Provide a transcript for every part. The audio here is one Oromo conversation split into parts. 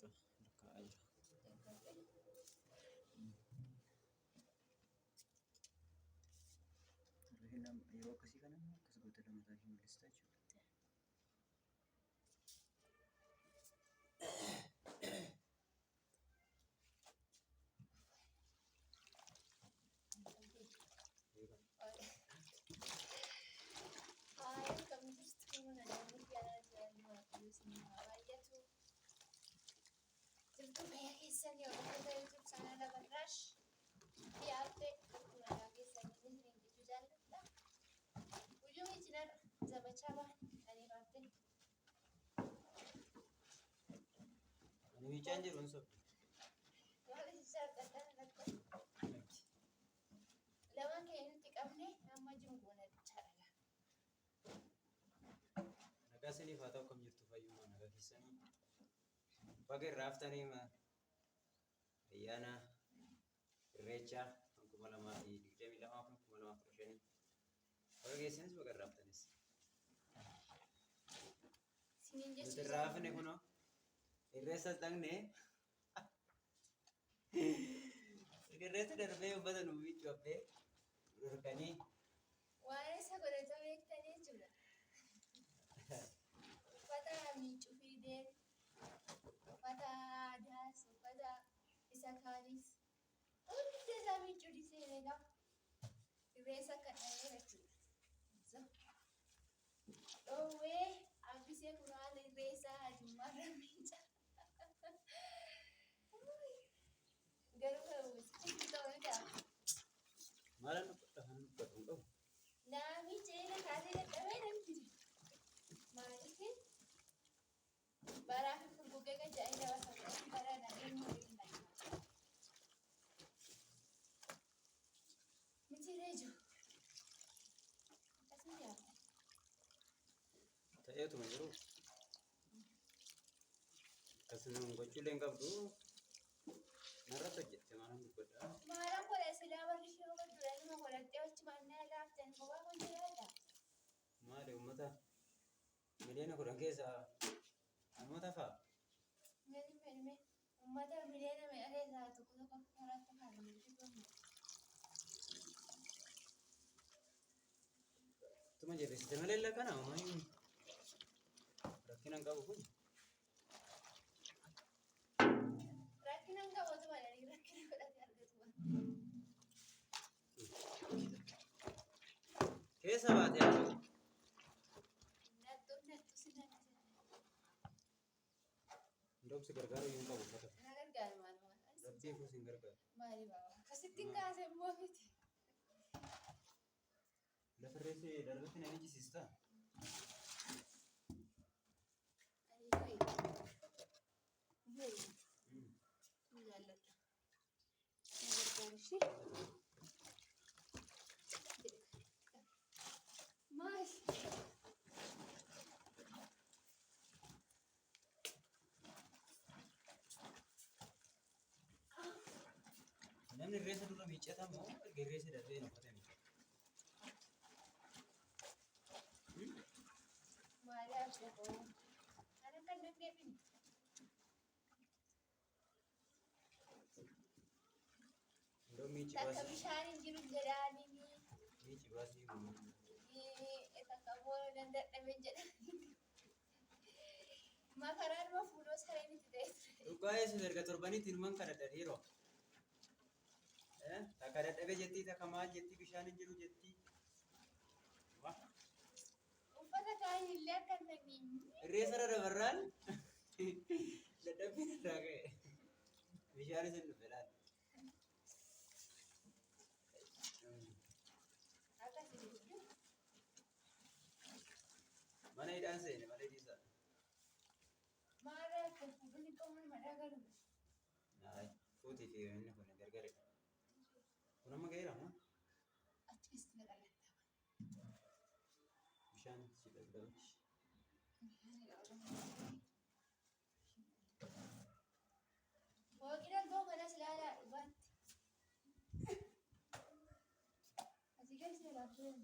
lakkaa'aa jira. Yeroo akkasii kana akkas gootee mataa ishee mul'istaa jechuudha. Ani bicaan jedhuun sobdu. Lamaan keenya nuti qabne amma jingoona bichaadha. Nagaa isiniif haa ta'u, akkam jirtu fayyummaa nagaa keessanii. Baga irraa haftanii ayyaana Irreechaa 2022 fi 2015 baga geessanis baga irraa haftanis. Nuti irraa hafne kunoo irreessa dhaqne irreessa darbee uffata nu miiccu habbee dhorkanii waan isa godhata beektanii jechuudha. Uffata miiccu fiideen uffata aadaas uffata isa kaanis hunda isaa miiccu dhiisee irreessa akka dhaqee jechuudha. Dhoowwee hambisee kunaan irreessa ajummaarra miicca. Garuu kan ta'uu danda'a. maal nu godhan nu godhu Nami jeela kaasee dadhabee namti maaliif baraa fi furguggee kan jedhanii dabarsan bara dhageenyu waliin dhageenyu. Miti reeju akkasii yaada. ta'eetuma jiru akkasuma gochuulee hin qabdu narratti hojjette maal nu godha. Maalaan godha silaa barri ishee roga dura nama godhattee wachumaan na laaftan kophaa kun jiraadha. Maali uummata miliyoona 10 keessaa namoota fa'a. Mee uummata miliyoona meeqa keessaa tokko karaatti fayyadamu. Tuma jabeessite malee lakkana uummani rakkina hin qabu kun. Rakkina hin qabu malee rakkina godhatee argatu. Keessa baatee haa Nattu sinani. Ndobsi gargaaru hin qabu uffata. Na gargaaru maaluma. Rabbii fuus hin gargaaru. Maali baaba? Akkasitti kaasee immoo miti. Lafarreessi darbatti na ejjisiistaa? Ani jaalladha. Na gargaaru ishee. Maali? Namni irreessa dura miiccata moo erga irreessa darbee hin uffatani? Maali abdoo? Ana kan dandeebini. Ndoo miicci Takka baasii. bishaan hin jiru jedhaanii Miicci baasii. takka booda dandadhabe jedhanii. Makaraan ma fuudhoo sareen itti ta'e ture. Dhugaa eessu erga torbanitti ilmaan kana dhadhiiroo. Takka dadhabee jettii takka maal jettii bishaan hin jiru jettii. Uffata kaayii illee akka hin ta'iin. Irreessa irra dabarraan dadhabbiin irraa ka'e. Bishaan isin dhufe laal. Akkasii jechuudha. Mana hidhaan seene malee dhiisaa. Maara akka fuudhni qabuun madaa galu. Fuutii fi inni kun gargareedha. Kun amma ga'eera moo? Achi keessatti na dhalatta. Bishaan si dhagda'utti. Hooqina goo kanas ilaalaa dhugaatti. Asii galchee laaffee.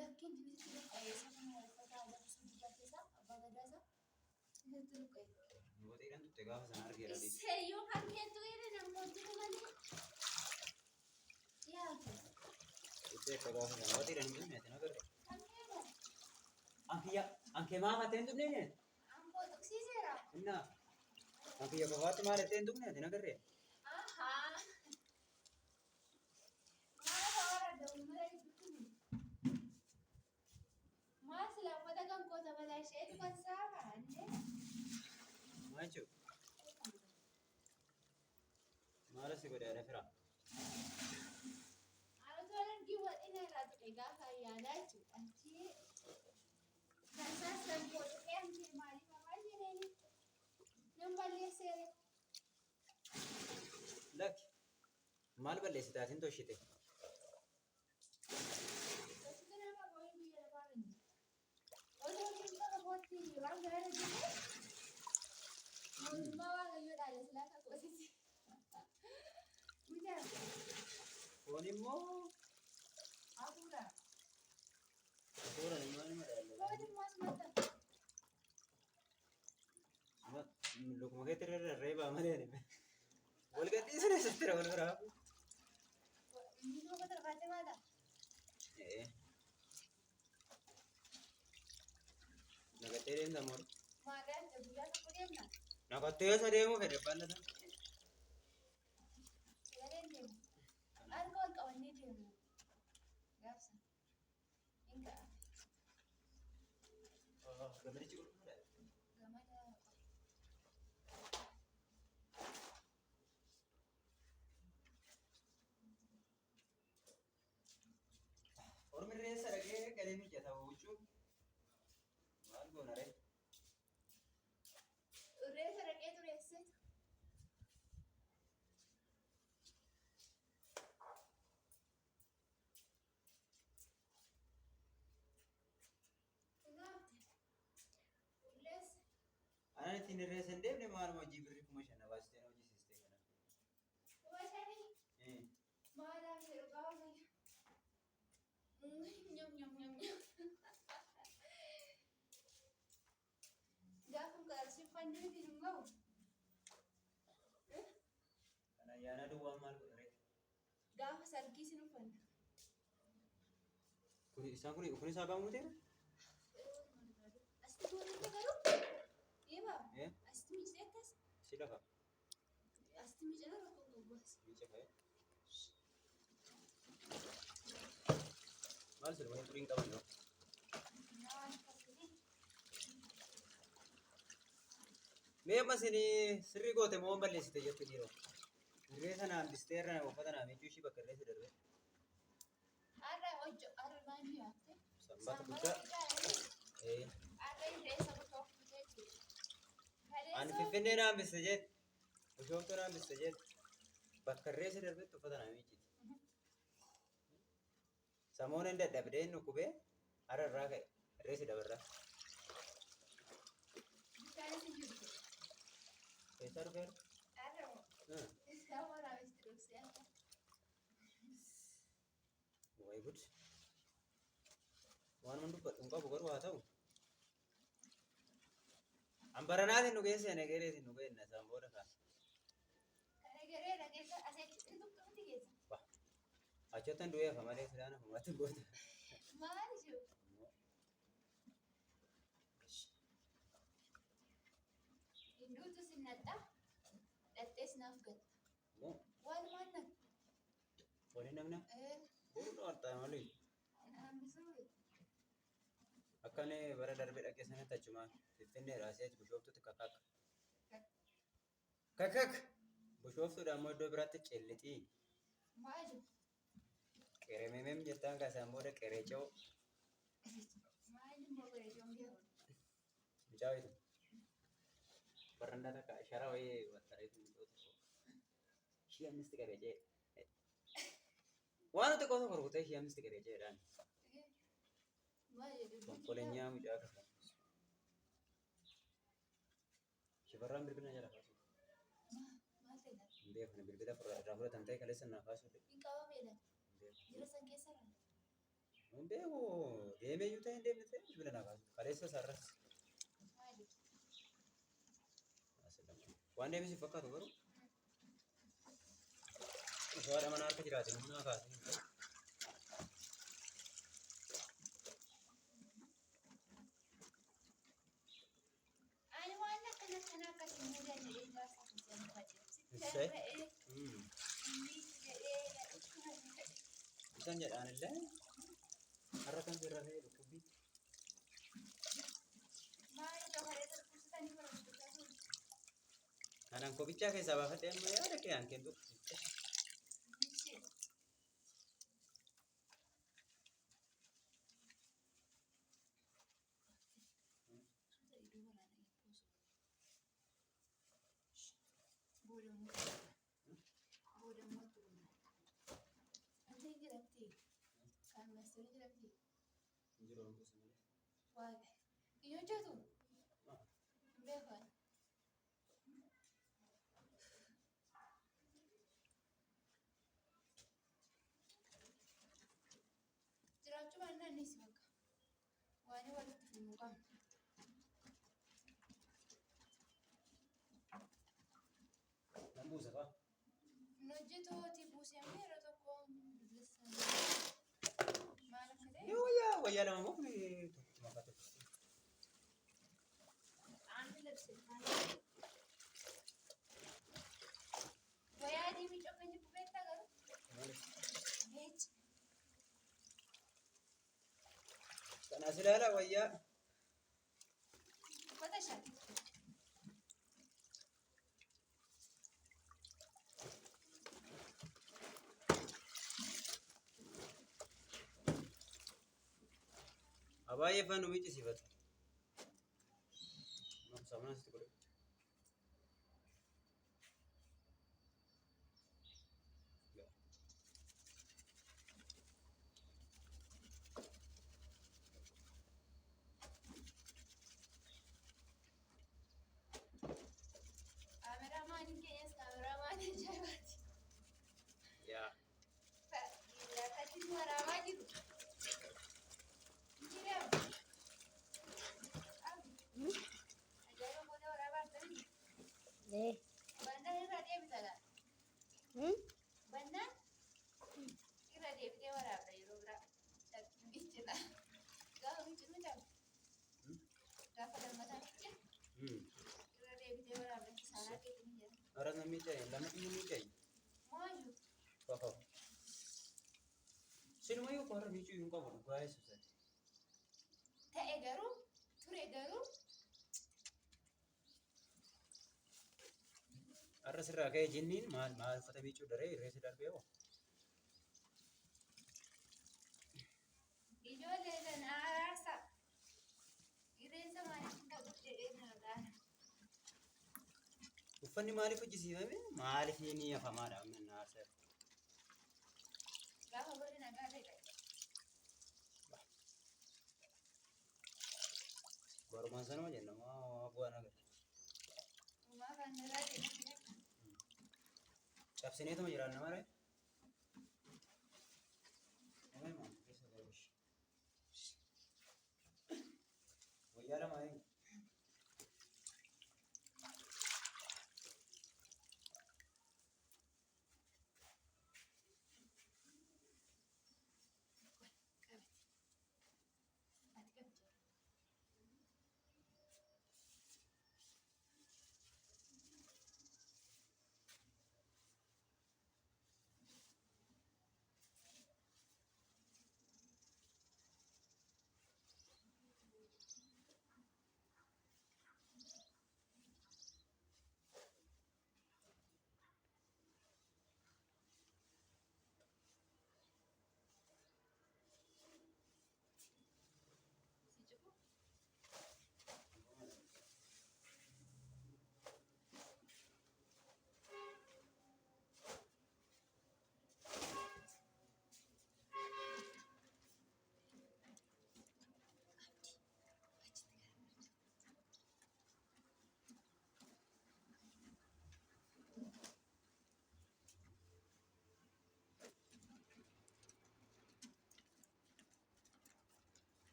Lakkiin dibitti luqqa'ee isa kana uffata aadaa gosa guddaa keessaa abbaa gadaa isaa isatti luqqa'e. Mootiidhaan tutte gaafa sana argeera. Seeyyoo harkeetu jedhe namooti malee dhiyaatu. Tutte akka gaafa sana mootiidhaan hin bunne ati nagarre. Kan keedha. Ankee maaf ati hin dubne? Ankoo tuqsiiseera. Innaa ankee qofaatti maal ati hin dubne ati nagarre? Ahaa. Maal hawaara da'u mala ibsuun. Maal sila uffata kan koota balaa isheetu kan saafaa illee. Macho. Maala si godhe ada fira. Alatu alargii wadhina irraa tuqe gaafa ayyaanaa jechuudha. Achii kan isaan san godhee amtee maaliif afaan jedhanii nan balleesseere. Lakki maal balleessite ati hin toshite? Gosoota nama boo'ee biyya lafaa miti. Osoo qinxaa bootti waan gaara jedhee mootummaa waaqayyoo dhaala silaa akka qoosisi. Mucaa Foon immoo hafuura. suuraan immoo ni madaala. Mootummaas mata. Lukuma keetti irra reebaa malee ni. Wal gadhiisanii asitti wal biraa. Inni tokko tarbaatee maata? Nagattee deemta moo? Maadaan guyyaa tokko deemna. Nagattee isa deemuu fedhe bal'ata. Galeen deemu. Harka ol qabannee deemu. Gaafsa. Hin ga'a. Gamadichi gurgurudha. Gamada. Ormi reessa dhagee galee mijata huccuu. Maal goona ree? Reessa dhaqee tureesse. Anaan ittiin reessa hin deemne maaluma hojii birrii kuma shan baasitee hojii siistee kana. Kuma shanii. Maadaan jedhu gaafa nyam nyam nyam nyam. Gaafa qarsiifannee ittiin hin gahu. Kana ayyaana duwwaa maal godha ree? Gaafa sargii sin uffanna. Kun isaa baamu ta'e? Asitti boonatti garuu dhiibaa. Asitti miiceettas. Si lafa. Asitti miicana rakkoo gobbaas. Miica ka'e. Maal sirba hin turiin qaban yoo? Mee amma isin sirrii goote moo balleessite jettu dhiiroo? Dirree sana hambistee irra uffata naa miiccuu ishii bakka irreessa darbe. Har'a hojjo har'a maal dhiyaatte? Sanbata guddaa. Har'a irreessa bushooftu jechuudha. Ani Finfinnee na hambiste jedhe. Bushooftuu na hambiste jedhe. Bakka irreessa darbetti uffata naa miicciti. Samoon hin dadhabdee hin dhukkubee har'a irraa ka'e irreessi dabarraa. Bishaan isin jirtu. Eessaa dhufeera? Har'a moo? Isaa waraabesti dhugsee akka. Wayi gud. Waan man dubbadhu hin qabu garuu haa ta'u. Ambaranaatiin nu geesse negereetiin nu geenna isaan booda kaa. Kana garee dhageessa asitti dhukkubti keessa. Achottan du'eefa malee filaana humatti goota. Maal jiru? Hinduutu sin nadha. Dhattees naaf gatta. Walumaan naqu. Waliin namna boodoo hartaa malee. Hambisuu. Akkani bara darbe dhaqee sanatti achuma Finfinnee raasee achi bushooftutti kakak. Kakak. Bushooftuudha ammoo iddoo biraatti cellixii. Maal jiru? Qeremeemem jettaan kaasaan booda qereecoo. Maal immoo godhe joongee hoo? Mucaa wayitu. Barrandaa takka shara wayii waxxareetu mucoo tokko. Shii ammisti qabeecee. Waan nuti qofa gurgurtee shii ammisti qabeeceedhaan. Maal jedhu? Konkoleenyaa mucaa kasa. Shifarraan bilbila jala kaasu. Maal ta'e? Hin beekne bilbila irraa fudhatan ta'e kaleessa naa kaasu. Hin qabameedha. Jira san keessa irraa. beeku deemee iyyuu ta'e hin deemne ta'e bilbila naa kaasu kaleessa isaarras Maaliif? waan deemee siif fakkaatu garuu osoo haadha manaa harka jiraate naa kaasee hin ta'u. Ani waan akkana akkasii muudanii eeggaasa keessatti fayyadamu. Ibsee? Inni jedhee Isan jedhaan illee har'a kan sirra ta'e dhukkubbii. maali gafaree tokkositanii barbaadu jiru. Kanaan kopichaa keessaa baafadhee amma yaada kee hankeen tokko. Jiru gosa malee. Waaqa. Iyyoo jeetu beekan. Jiraachuu baannaan ni si bakka. Waan walitti himuu qabna. Nan buusa faa. Hojjetooti buuseemee yeroo tokko maal akka ta'e. Wayyaa lama moo kuni tokko maqaa tokko. Aannan labsee wayaa adii miicoo kan jiru beektaa garuu. Beech. Kanaas ilaala wayyaa. Uffata shaati. Abaayyee faan nu miccisiifatu. Saamunaa sitti godhe. Kaameraamaaniin keenyas kaameraamaanii ajaa'ibaati. Yaa. Akkatti waraamaa jiru. Bandaan irraa deebita laa? Bandaan irra deebitee waraabda yeroo biraa. Miccita. Gaafa miccitu jaamu. Gaafa lammataa micce. Irra deebitee waraabda. Isaanaa keetti ni jira. Aras na micca'e lama inni micca'e. Maayyu. Fafa. Sinumayyuu qorra miccuu hin qabu dhugaa eessuusaati. Ta'e garuu ture garuu. Arra sirraa ka'e jinniin maal uffata miicuu daree irreessi darbee hoo? Ijoollee sana araarsa. Irreensa maaliif ta'u jedhee naadhaan. Uffanni maaliif hojjisiifame? Maaliif ni hafamaadha amma na aarsa. Gaafa boodi nagaa ta'e. Barumaan sanuma jenna maa bu'aan agarra. Uumaa kan irraa deemee. Cabsineetuma jiraanna malee. Namni maal keessa galuush. Wayyaa lama eenyu?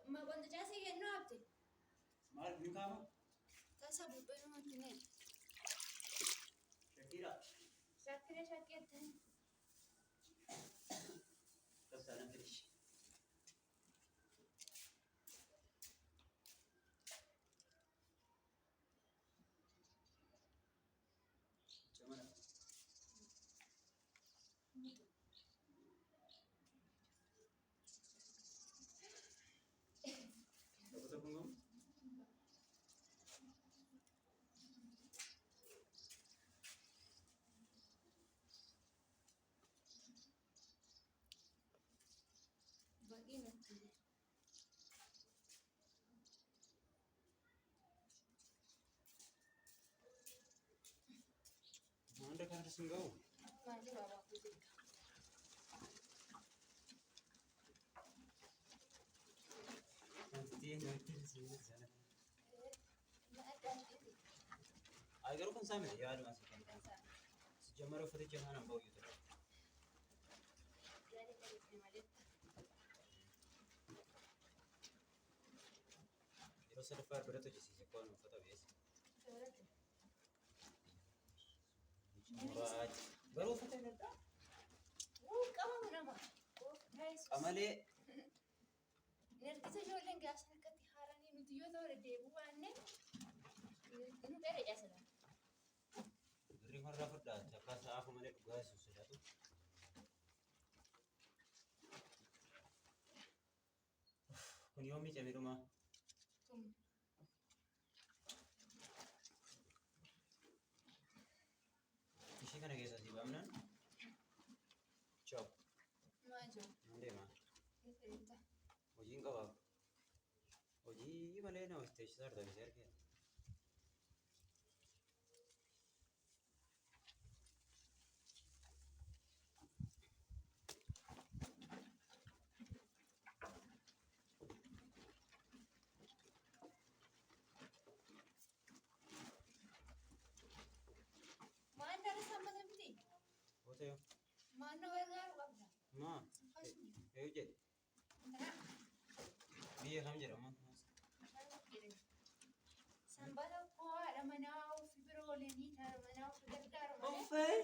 Ma quando già sei che notte. Maal ni kaama? Tasa bubbee namatti ne. Shakira. Shakkira shakkeettani. Kasana finish. Chamana. Apa tu punggung? Bagi natti. Mana kan tersinggung? Mandi bawa putih. Nanti tersinggung sana. Ma ada itu. Agar kan sama ya ada masih kan. Tasa. Sejamar ufati jangan bau itu. Jadi dari kemarin. Iro sadafar beratu jisi sekon ufata biasa. Coba. Murad. Baru ufata berata. Kamu nama. Guys. Amale Nergisa ijoolleen gaafsan akkatti haaranii nuti yoo ta'u deddeebi'uu baanne nu gara jaasala. birri marra fudda takasa afu male dhugaa sun sodaatu. Kun yoomi camidhuma. Tum. Ishii kana keessatti baamnaan. Ciao. Maal jiru? Mandeema. Keessa jirta. Hojiin qaba. Hojii malee nama teessisa argamsiisee argina. Maal dhala sammata miti? Ootayoo. Maannoo gargaaru qabda. Maa. Akkasuma. Eeyu jedhe. Tana. Biyya kam jedhama? Sanbata koo haadha manaa ofi bira oolanii haadha manaa ofi gargaaru malee. Ofee.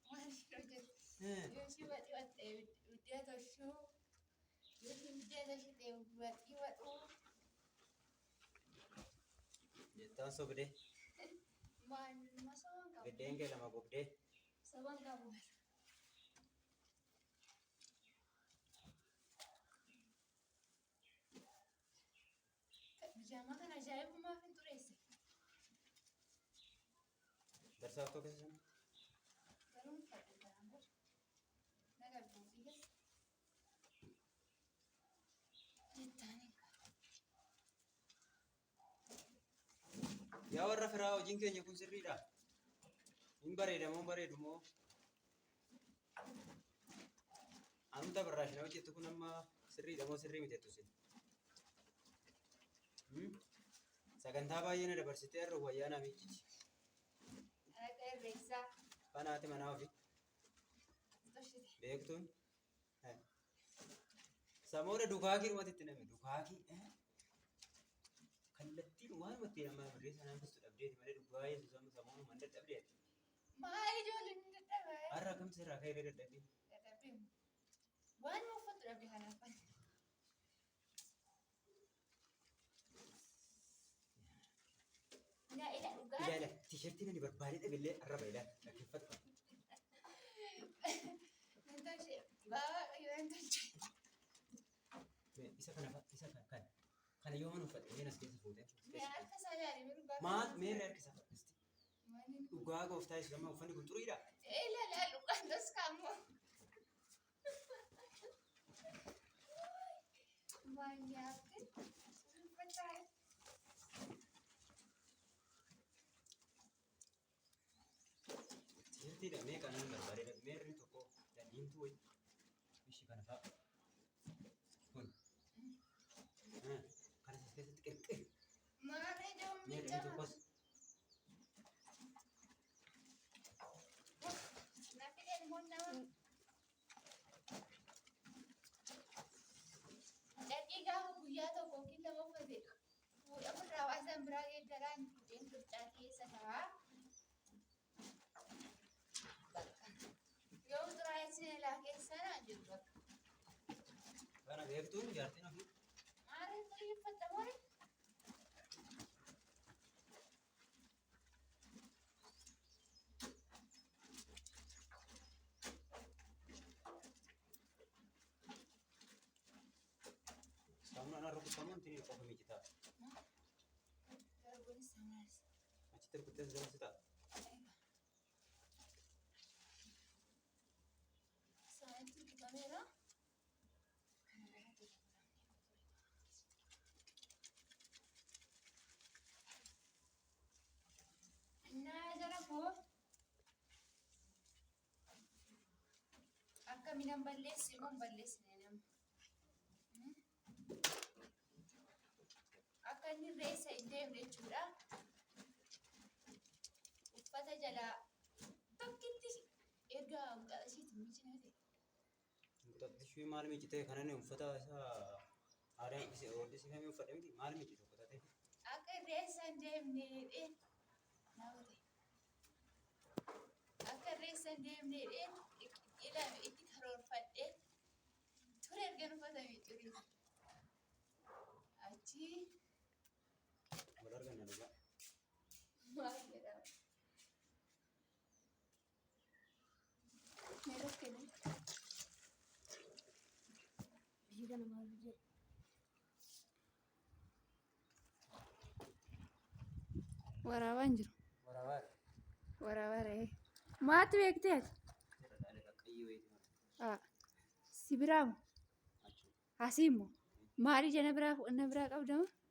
Maal hojjetu? Yoo si waxii waxee iddoo toshuu yoo si iddoo toshitee waxii waxuu Jettaan sobdee. maal masawwan qabu. Biddeen kee lama gubdee. Saban qabu. Bijaamaa kana ajaa'ibumaaf hin xureesse. Darsaaf tokko sana. Garuu hin fadhe kanaan booda. Naga buutii keessa. Jettaanii qaba. Yaa warra firaa hojiin keenya kun sirriidha. Hin bareeda moo bareedu moo? Anta barraashina hojjettu kun amma sirriidha moo sirrii miti jettu sin? Sagantaa baay'ee na dabarsitee har'a wayyaa na miicciti. Alaqa irreessaa. Kanaati manaa ofi Toshite. beektuun. Samoora dukaakii dhumatti itti namni dukaakii. Kallattiin waanumatti nama barreessa naanfattu dhabdeeti malee dhugaa yesuus amma samoonu man dadhabdeeti. Maal ijoolleen hin dadhabee? Har'a kamsi irraa ka'ee dadhabbii. Dadhabee. Waan uffattu dhabde kanaaf. Ila ila dhugaa. Ilaala tiishartiin ani barbaadee dhabillee arraba ilaala dhaggeeffatu. Nan tolche. Waaqayyo nan tolche. Isa kana yoo mana uffadhe mee as keessa fuutee. Mee harka isaa yaali mee dhugaa. Maal meerre harkisa fakkisti. Maaliin? Dhugaa gooftaa isa gama uffanni kun xuriidha. Ila ila dhugaa tos kaammoo. Maal nyaate? Uffataa. Tiishartiidha mee kanaan barbaadee meerri tokko diimtuu wayi. Ishii kana fa'a. Kun. Kana as keessatti qirqiri. Maal ijoon Meerri miidhama? tokkos. Na fideen nama. Dargii gaafa kan biraa geeddaraan fuudheen qircaa keessa ta'a. Yoo xuraa'ee sinilaa keessa naan jiru bakka. Kana beektuun jaartiin ofii. Maaliif xiyyeeffatta maali? Saamuna ana rukutamuun tini qofa mijitaa. Darbuun samaas. Achitti rukuttees dabalsitaa. Saayintii kitabeera. Naa jala koo akka midhaan balleessi moo balleessine nama. Akka inni reessa hin deemne jechuudha. Uffata jalaa tokkitti erga mucashiitti mijinate. Mucatishii maal mijitee kanan uffata isaa aadaan isee oollisifamee uffate miti maal mijitu uffatate. Akka reessa hin deemne naawwate. Akka reessa hin deemne ilame itti karoorfadhee ture erga uffata miicuri. Achi Wal arganna dhugaa. maal jedhama? Meeqa kennu? Biyya kana maal jedhu? Waraabaan jiru. Waraabaa. Waraabaa maatti beekteeti? Jira dhaalee qaqqayyii wayiiti. Si biraamu? Asii immoo maali jana biraa qabdama?